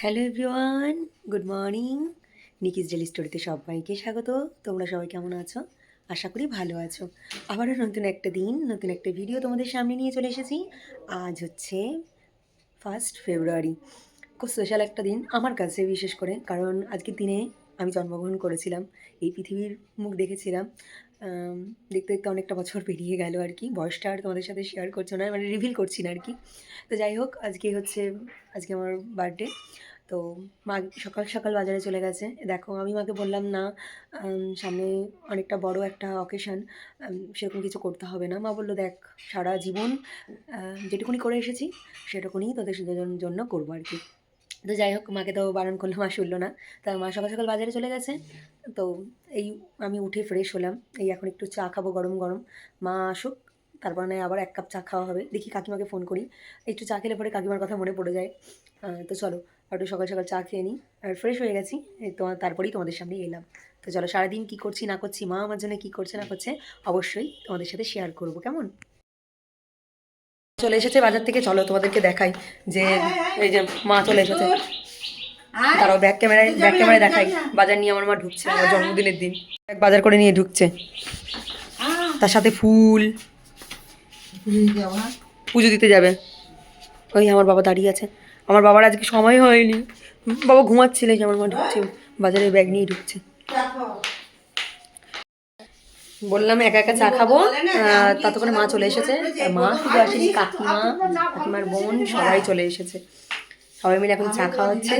Hello everyone, good morning. Nikki's daily স্টোরিতে সবাইকে স্বাগত। তোমরা সবাই কেমন আছো? আশা করি ভালো আছো। আবারও নতুন একটা দিন, নতুন একটা ভিডিও তোমাদের সামনে নিয়ে চলে এসেছি। আজ হচ্ছে 1 ফেব্রুয়ারি। খুব স্পেশাল একটা দিন আমার কাছে, বিশেষ করে কারণ আজকের দিনে আমি জন্মগ্রহণ করেছিলাম, এই পৃথিবীর মুখ দেখেছিলাম। দেখতে দেখতে অনেকটা বছর পেরিয়ে গেল আর কি। বয়সটা আর তোমাদের সাথে শেয়ার করছো না, মানে রিভিল করছি না আর কি। তো যাই হোক, আজকে আমার বার্থডে। তো মা সকাল সকাল বাজারে চলে গেছে। দেখো, আমি মাকে বললাম না, সামনে অনেকটা বড় একটা অকেশান, সেরকম কিছু করতে হবে না। মা বললো, দেখ, সারা জীবন যেটুকুনি করে এসেছি সেটুকুনি তোদের জন্য করবো আর কি। তো যাই হোক, মাকে তো বারণ করলাম, মা শুনলো না। তা মা সকাল সকাল বাজারে চলে গেছে। তো এই আমি উঠে ফ্রেশ হলাম, এই এখন একটু চা খাবো গরম গরম। মা আসুক, তারপর নয় আবার 1 কাপ চা খাওয়া হবে। দেখি কাকিমাকে ফোন করি, একটু চা খেলে পরে কাকিমার কথা মনে পড়ে যায়। তো চলো, আর একটু সকাল সকাল চা খেয়ে নিই। আর ফ্রেশ হয়ে গেছি, এই তারপরেই তোমাদের সামনে এলাম। তো চলো, সারাদিন কী করছি না করছি, মা আমার জন্য কী করছে না করছে, অবশ্যই তোমাদের সাথে শেয়ার করবো, কেমন? চলে এসেছে বাজার থেকে, চলো তোমাদেরকে দেখাই যে এই যে মা চলে এসেছে। তারাও ব্যাক ক্যামেরায় দেখাই। বাজার নিয়ে আমার মা ঢুকছে আমার জন্মদিনের দিন, বাজার করে নিয়ে ঢুকছে, তার সাথে ফুল। পুজো দিতে যাবে। ওই আমার বাবা দাঁড়িয়ে আছে, আমার বাবার আজকে সময় হয়নি, বাবা ঘুমাচ্ছিল, যে আমার মা ঢুকছে, বাজারে ব্যাগ নিয়ে ঢুকছে। বললাম একা একা চা খাবো, ততক্ষণে মা চলে এসেছে। মা শুধু আসেনি, কাকিমার বোন সবাই চলে এসেছে। সবাই মিলে এখন চা খাওয়া হচ্ছে।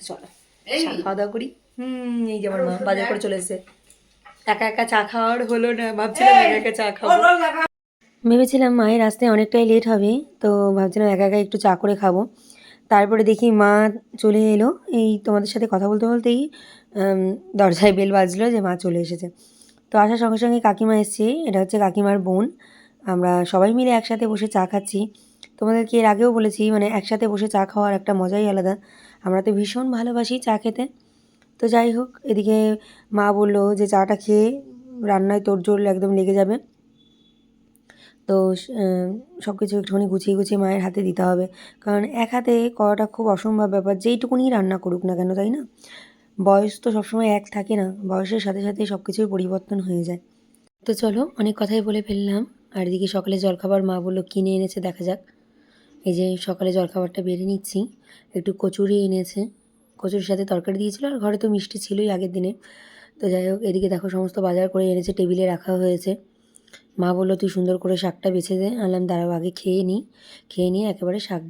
চলো চা খাওয়া দাওয়া করি। এই যে আমার মা বাজার করে চলে এসেছে। একা একা চা খাওয়ার হলো না, ভাবছিলাম একা একা চা খাবো। ভেবেছিলাম মায়ের আসতে অনেকটাই লেট হবে, তো ভাবছিলাম একা একা একটু চা করে খাবো। তারপরে দেখি মা চলে এলো। এই তোমাদের সাথে কথা বলতে বলতেই দরজায় বেল বাজলো যে মা চলে এসেছে। তো আসার সঙ্গে সঙ্গে কাকিমা এসছে, এটা হচ্ছে কাকিমার বোন। আমরা সবাই মিলে একসাথে বসে চা খাচ্ছি। তোমাদেরকে এর আগেও বলেছি, মানে একসাথে বসে চা খাওয়ার একটা মজাই আলাদা। আমরা তো ভীষণ ভালোবাসি চা খেতে। তো যাই হোক, এদিকে মা বললো যে চাটা খেয়ে রান্নায় তোড়জোড় একদম লেগে যাবে। তো সব কিছু একটুখানি গুছিয়ে গুছিয়ে মায়ের হাতে দিতে হবে, কারণ এক হাতে করাটা খুব অসম্ভব ব্যাপার, যেইটুকুনি রান্না করুক না কেন, তাই না? বয়স তো সবসময় এক থাকে না, বয়সের সাথে সাথে সব কিছুই পরিবর্তন হয়ে যায়। তো চলো, অনেক কথাই বলে ফেললাম। আর এদিকে সকালে জলখাবার মা বললো কিনে এনেছে, দেখা যাক। এই যে সকালে জলখাবারটা বেড়ে নিচ্ছি। একটু কচুরি এনেছে, কচুরির সাথে তরকারি দিয়েছিল, আর ঘরে তো মিষ্টি ছিলই আগের দিনে। তো যাই হোক, এদিকে দেখো সমস্ত বাজার করে এনেছে, টেবিলে রাখা হয়েছে। মা বললো, তুই সুন্দর করে শাকটা বেছে দে। আনলাম, দাঁড়াও আগে খেয়ে নিই, খেয়ে নিয়ে একেবারে শাক।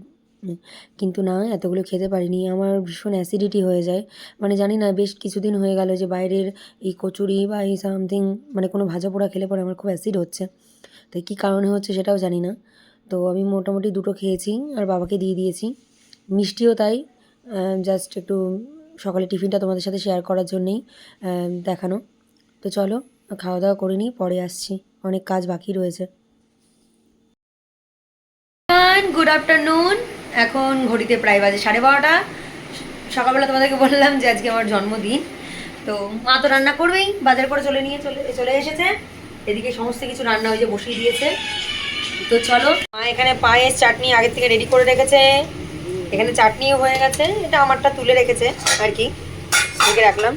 কিন্তু না, এতগুলো খেতে পারিনি, আমার ভীষণ অ্যাসিডিটি হয়ে যায়। মানে জানি না, বেশ কিছুদিন হয়ে গেল যে বাইরের এই কচুরি বা এই সামথিং, মানে কোনো ভাজা পোড়া খেলে পরে আমার খুব অ্যাসিড হচ্ছে। তাই কী কারণে হচ্ছে সেটাও জানি না। তো আমি মোটামুটি 2টো খেয়েছি, আর বাবাকে দিয়ে দিয়েছি। মিষ্টিও তাই, জাস্ট একটু সকালে টিফিনটা তোমাদের সাথে শেয়ার করার জন্যেই দেখানো। তো চলো খাওয়া দাওয়া করে নিই, পরে আসছি, অনেক কাজ বাকি রয়েছে। Good afternoon. এখন ঘড়িতে প্রায় বাজে 12:30। সকালবেলা তোমাদেরকে বললাম যে আজকে আমার জন্মদিন। তো মা তো রান্না করবেই, বাজার করে চলে এসেছে। এদিকে সমস্ত কিছু রান্না হয়ে যে বসিয়ে দিয়েছে। তো চলো, মা এখানে পায়েস চাটনি আগের থেকে রেডি করে রেখেছে। এখানে চাটনিও হয়ে গেছে, এটা আমারটা তুলে রেখেছে আর কি, রেখে রাখলাম।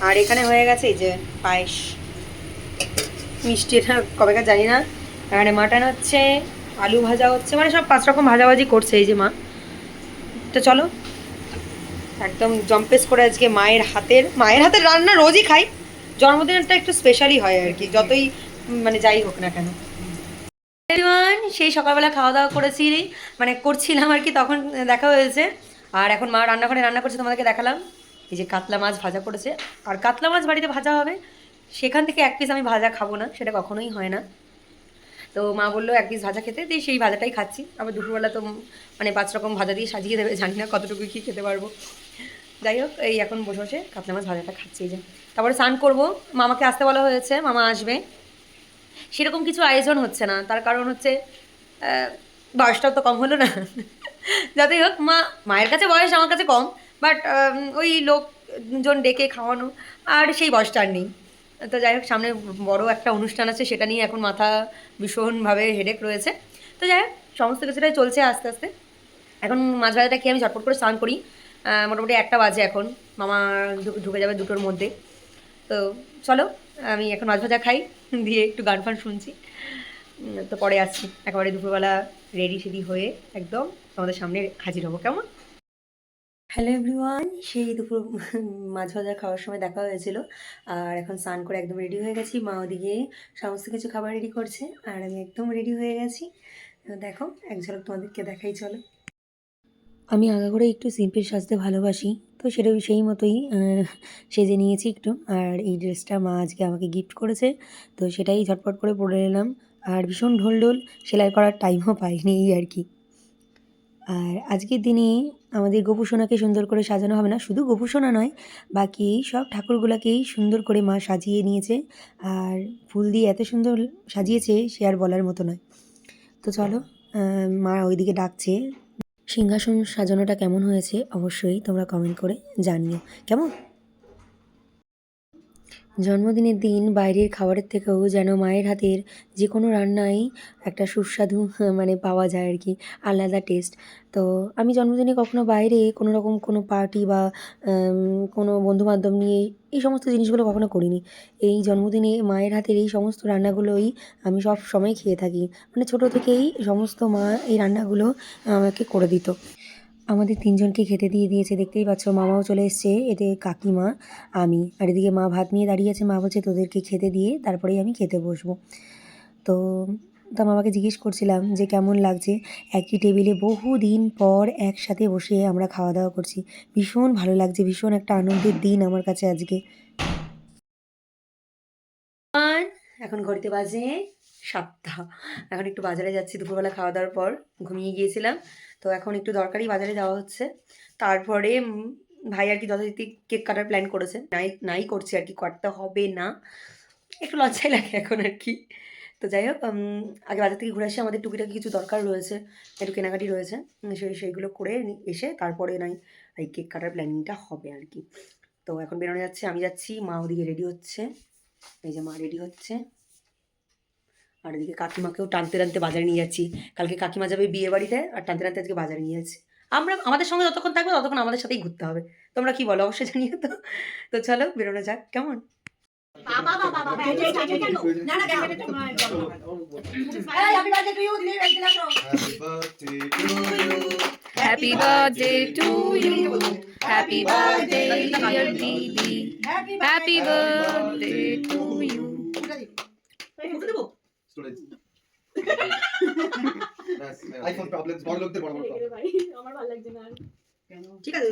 আর এখানে হয়ে গেছে এই যে পায়েস, মিষ্টি এটা কবেকার জানি না। এখানে মাটন হচ্ছে, আলু ভাজা হচ্ছে, মানে সব 5 রকম ভাজাভাজি করছে এই যে মা। তো চলো, একদম জম্পেস করে আজকে মায়ের হাতের রান্না রোজই খাই, জন্মদিনটা একটু স্পেশালি হয় আর কি, যতই মানে যাই হোক না কেন। সেই সকালবেলা খাওয়া দাওয়া করেছি, মানে করছিলাম আর কি, তখন দেখা হয়েছে। আর এখন মা রান্নাঘরে রান্না করছে, তোমাদেরকে দেখালাম। এই যে কাতলা মাছ ভাজা করেছে, আর কাতলা মাছ বাড়িতে ভাজা হবে, সেখান থেকে 1 পিস আমি ভাজা খাবো না, সেটা কখনোই হয় না। তো মা বললো 1 পিস ভাজা খেতে, দিয়ে সেই ভাজাটাই খাচ্ছি। আবার দুপুরবেলা তো মানে 5 রকম ভাজা দিয়ে সাজিয়ে দেবে, জানি না কতটুকু কী খেতে পারবো। যাই হোক, এই এখন বসে বসে কাতলা মাছ ভাজাটা খাচ্ছি। এই যে তারপরে স্নান করবো, মামাকে আসতে বলা হয়েছে, মামা আসবে। সেরকম কিছু আয়োজন হচ্ছে না, তার কারণ হচ্ছে বয়সটাও তো কম হলো না। যতই হোক, মায়ের কাছে বয়স আমার কাছে কম, বাট ওই লোকজন ডেকে খাওয়ানো আর সেই বয়সটা আর নেই। তো যাই হোক, সামনে বড় একটা অনুষ্ঠান আছে, সেটা নিয়ে এখন মাথা ভীষণভাবে হেডেক রয়েছে। তো যাই হোক, সমস্ত কিছুটাই চলছে আস্তে আস্তে। এখন মাছ ভাজাটা খেয়ে আমি ঝটপট করে স্নান করি। মোটামুটি 1টা বাজে এখন, মামা ঢুকে যাবে 2টোর মধ্যে। তো চলো আমি এখন মাছ ভাজা খাই, দিয়ে একটু গান ফান শুনছি। তো পরে আসছি, একেবারে দুপুরবেলা রেডি সেডি হয়ে একদম তোমাদের সামনে হাজির হবো, কেমন? হ্যালো এভরিওয়ান, সেই দুপুর মাছ ভাজা খাওয়ার সময় দেখা হয়েছিল। আর এখন স্নান করে একদম রেডি হয়ে গেছি, মা ওদিকে সমস্ত কিছু খাবার রেডি করছে আর আমি একদম রেডি হয়ে গেছি। দেখো এক ঝলক তোমাদেরকে দেখাই, চলো। আমি আগাগোড়া একটু সিম্পল সাজতে ভালোবাসি, তো সেটা সেই মতোই সেজে নিয়েছি একটু। আর এই ড্রেসটা মা আজকে আমাকে গিফট করেছে, তো সেটাই ঝটপট করে পরে নিলাম। আর ভীষণ ঢোল ঢোল সেলাই করার টাইমও পাইনি এই আর কি। আর আজকের দিনে আমাদের গোপুসোনাকে সুন্দর করে সাজানো হবে না, শুধু গোপুসোনা নয়, বাকি সব ঠাকুরগুলোকেই সুন্দর করে মা সাজিয়ে নিয়েছে। আর ফুল দিয়ে এত সুন্দর সাজিয়েছে সে আর বলার মতো নয়। তো চলো, মা ওইদিকে ডাকছে। সিংহাসন সাজানোটা কেমন হয়েছে অবশ্যই তোমরা কমেন্ট করে জানিও, কেমন? জন্মদিনের দিন বাইরের খাবারের থেকেও যেন মায়ের হাতের যে কোনো রান্নাই একটা সুস্বাদু মানে পাওয়া যায় আর কি, আলাদা টেস্ট। তো আমি জন্মদিনে কখনো বাইরে কোনো রকম কোনো পার্টি বা কোনো বন্ধুবান্ধব নিয়ে এই সমস্ত জিনিসগুলো কখনো করিনি। এই জন্মদিনে মায়ের হাতের এই সমস্ত রান্নাগুলোই আমি সব সময় খেয়ে থাকি, মানে ছোটো থেকেই সমস্ত মা এই রান্নাগুলো আমাকে করে দিত। আমাদের 3জনকে খেতে দিয়ে দিয়েছে, দেখতেই পাচ্ছ। মামাও চলে এসছে, এতে কাকিমা, আমি, আর এদিকে মা ভাত নিয়ে দাঁড়িয়ে আছে। মা বলছে তোদেরকে খেতে দিয়ে তারপরেই আমি খেতে বসবো। তো তা মামাকে জিজ্ঞেস করছিলাম যে কেমন লাগছে, একই টেবিলে বহুদিন পর একসাথে বসে আমরা খাওয়া দাওয়া করছি। ভীষণ ভালো লাগছে, ভীষণ একটা আনন্দের দিন আমার কাছে আজকে। এখন ঘড়িতে বাজে 7টা। এখন একটু বাজারে যাচ্ছি, দুপুরবেলা খাওয়া দাওয়ার পর ঘুমিয়ে গিয়েছিলাম, তো এখন একটু দরকারি বাজারে যাওয়া হচ্ছে। তারপরে ভাই আর কি যথারীতি কেক কাটার প্ল্যান করেছে, নাই করছে আর কি, কাটতে হবে না, একটু লজ্জাই লাগে এখন আর কি। তো যাই হোক, আগে বাজার থেকে ঘুরে আসি, আমাদের টুকিটাকি কিছু দরকার রয়েছে, একটু কেনাকাটি রয়েছে, সেইগুলো করে এসে তারপরে নাই এই কেক কাটার প্ল্যানিংটা হবে আর কি। তো এখন বেরোনো যাচ্ছে, আমি যাচ্ছি, মা ওদিকে রেডি হচ্ছে, এই যে মা রেডি হচ্ছে। আর এদিকে কাকিমাকেও টানতে টানতে বাজারে নিয়ে যাচ্ছি, কালকে কাকিমা যাবে বিয়ে বাড়িতে, আর টানতে টানতে আজকে বাজারে নিয়ে যাচ্ছি। আমাদের সঙ্গে যতক্ষণ থাকবে ততক্ষণ আমাদের সাথেই ঘুরতে হবে, তোমরা কি বলো অবশ্যই জানিও তো। তো চলো বেরোনো যাক, কেমন? Happy birthday to you. Happy birthday, dear Didi. Happy birthday to you. IPhone problems বড় লোকদের বড় বড় আমার ভালো লাগছে না। ঠিক আছে,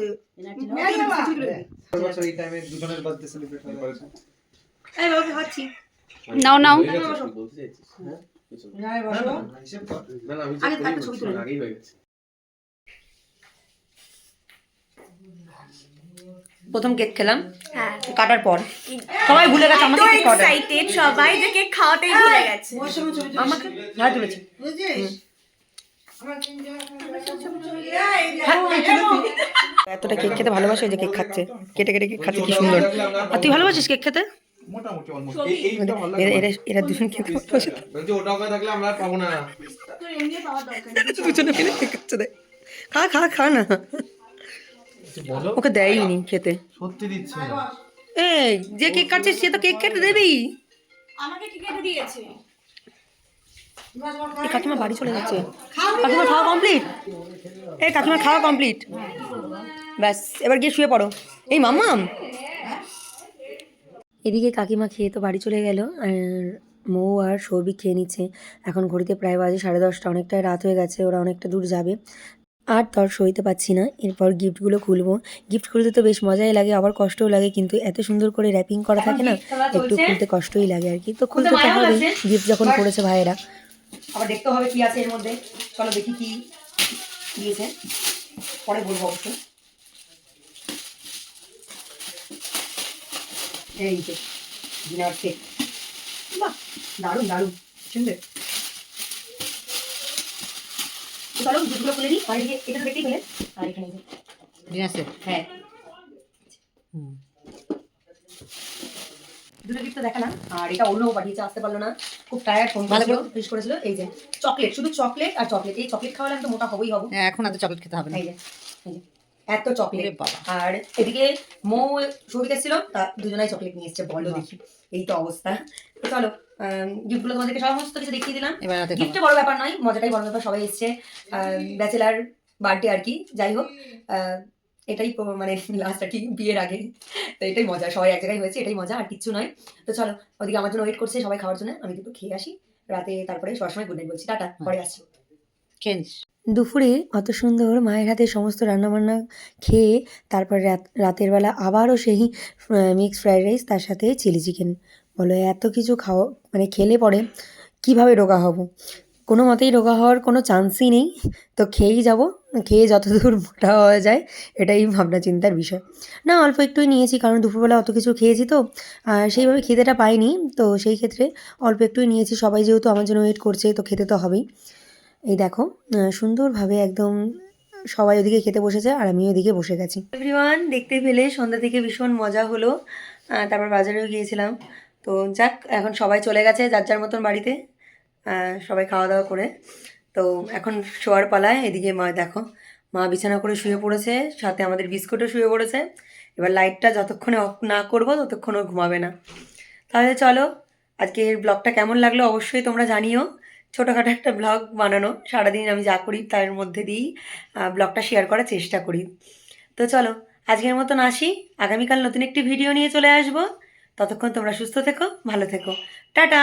বছর এই টাইমে দুজনের বার্থডে সেলিব্রেট হয়। এই বাবা খাচ্ছি। নাও নাও। হিসেব কর। আগেই হয়ে গেছে। প্রথম কেক খেলাম কাটার পর, সবাই ভুলে গেছে আমাকে কেক খাওয়াতে। এক্সাইটেড সবাই যে কেক খাওয়াতেই ভুলে গেছে। আমাকে হ্যাঁ তুলেছি। এতটা কেক খেতে ভালোবাসে, যে কেক খাচ্ছে, কেটে কেটে কেক খাচ্ছে, কি সুন্দর। আর তুই ভালোবাসিস কেক খেতে? মোটামুটি অলমোস্ট এইটা ভালো লাগে। এরা দুজন খেতে ভালোবাসে, বলছি ওটা করে থাকলে আমরা পাবো না। দুজনে মিলে কেক খাচ্ছে। দেখ, খা খা খা না, বলো ওকে দেয়নি খেতে। সত্যি দিচ্ছে না। এই যে কেক কাটছে সে তো কেক খেতে দেবেই। আমাকে কি কেটে দিয়েছে? এই কাকিমা বাড়ি চলে যাচ্ছে, কাকিমা খাওয়া কমপ্লিট, এই কাকিমা খাওয়া কমপ্লিট, ব্যাস এবার গিয়ে শুয়ে পড়ো। এই মাম্মাম, এদিকে কাকিমা খেয়ে তো বাড়ি চলে গেল, আর মৌ আর সৌভিক খেয়ে নিচ্ছে। এখন ঘড়িতে প্রায় বাজে 10:30, অনেকটাই রাত হয়ে গেছে, ওরা অনেকটা দূর যাবে। আর তর সইতে পাচ্ছি না, এরপর গিফটগুলো খুলবো। গিফট খুলতে তো বেশ মজাই লাগে, আবার কষ্টও লাগে, কিন্তু এত সুন্দর করে র্যাপিং করা থাকে না, একটু খুলতে কষ্টই লাগে আর কি। তো খুলতে তো হবে, গিফট যখন করেছে ভাইয়েরা, আবার দেখতে হবে কি আছে এর মধ্যে। চলো দেখি কি দিয়েছে, পরে বলবো অবশ্যই। এই যে ডিনার কেক, বাহ দারুণ দারুণ সুন্দর। চলো দুধগুলো খুলে নিই, আর এটা দেখতেই পেলে। আর এখানে ডিনার সেট, হ্যাঁ দুটো সুন্দর গিফট তো দেখালাম। আর এটা অন্য পাঠিয়েছে, আসতে পারলো না, খুব টায়ার্ড, ফোন করেছিল, ফিস করেছিল। এই যে চকলেট, শুধু চকলেট আর চকলেট। এই চকলেট খাওয়ালে আমি তো মোটা হবই হবো। এখন এত চকলেট খেতে হবে না। এই যে এত চকলেট। ওরে বাবা। আর এদিকে মৌ সৌভিক এসেছিল, তা দুজনাই চকলেট নিয়ে এসছে। বলো দেখি, এই তো অবস্থা। তো চলো গিফটগুলো তোমাদেরকে সমস্ত কিছু দেখিয়ে দিলাম। এবার রাতে খাবো। গিফটটা বড় ব্যাপার নয়, মজাটাই বড় ব্যাপার। সবাই এসছে, ব্যাচেলার বার্থডে আর কি। যাই হোক, এটাই মানে লাস্ট আর কি, বিয়ের আগে। তো এটাই মজা, সবাই এক জায়গায় হয়েছে, এটাই মজা, আর কিচ্ছু নয়। তো চলো, ওদিকে আমার জন্য ওয়েট করছে সবাই খাওয়ার জন্য। আমি কিন্তু খেয়ে আসি রাতে, তারপরে সবার সময় গুড নাইট বলছি। টাটা, পরে আসছি। খেয়ে নিস। দুপুরে অত সুন্দর মায়ের হাতে সমস্ত রান্নাবান্না খেয়ে তারপর রাতের বেলা আবারও সেই মিক্সড ফ্রাইড রাইস, তার সাথে চিলি চিকেন। বলো এত কিছু খাওয়া মানে খেলে পরে কিভাবে রোগা হব? কোনো মতেই রোগা হওয়ার কোনো চান্সই নেই। তো খেয়েই যাব, খেয়ে যতদূর মোটা হওয়া যায় এটাই ভাবনা চিন্তার বিষয়। না, অল্প একটুই নিয়েছি, কারণ দুপুরবেলা অত কিছু খেয়েছি তো সেইভাবে খিদেটা পাইনি। তো সেই ক্ষেত্রে অল্প একটুই নিয়েছি। সবাই যেহেতু আমার জন্য ওয়েট করছে, তো খেতে তো হবেই। এই দেখো সুন্দরভাবে একদম সবাই ওদিকে খেতে বসেছে আর আমি ওদিকে বসে গেছি। এভরিওয়ান, দেখতে পেলে সন্ধ্যা থেকে ভীষণ মজা হলো। তারপর বাজারেও গিয়েছিলাম। তো যাক, এখন সবাই চলে গেছে যার যার মতন বাড়িতে, সবাই খাওয়া দাওয়া করে। তো এখন শোয়ার পালায়। এদিকে মা দেখো, মা বিছানা করে শুয়ে পড়েছে, সাথে আমাদের বিস্কুটও শুয়ে পড়েছে। এবার লাইটটা যতক্ষণে অফ না করবো ততক্ষণ ও ঘুমাবে না। তাহলে চলো, আজকের ব্লগটা কেমন লাগলো অবশ্যই তোমরা জানিও। ছোটোখাটো একটা ব্লগ বানানো, সারাদিন আমি যা করি তার মধ্যে দিয়েই ব্লগটা শেয়ার করার চেষ্টা করি। তো চলো, আজকের মতন আসি। আগামীকাল নতুন একটি ভিডিও নিয়ে চলে আসবো। ততক্ষণ তোমরা সুস্থ থেকো, ভালো থেকো। টাটা।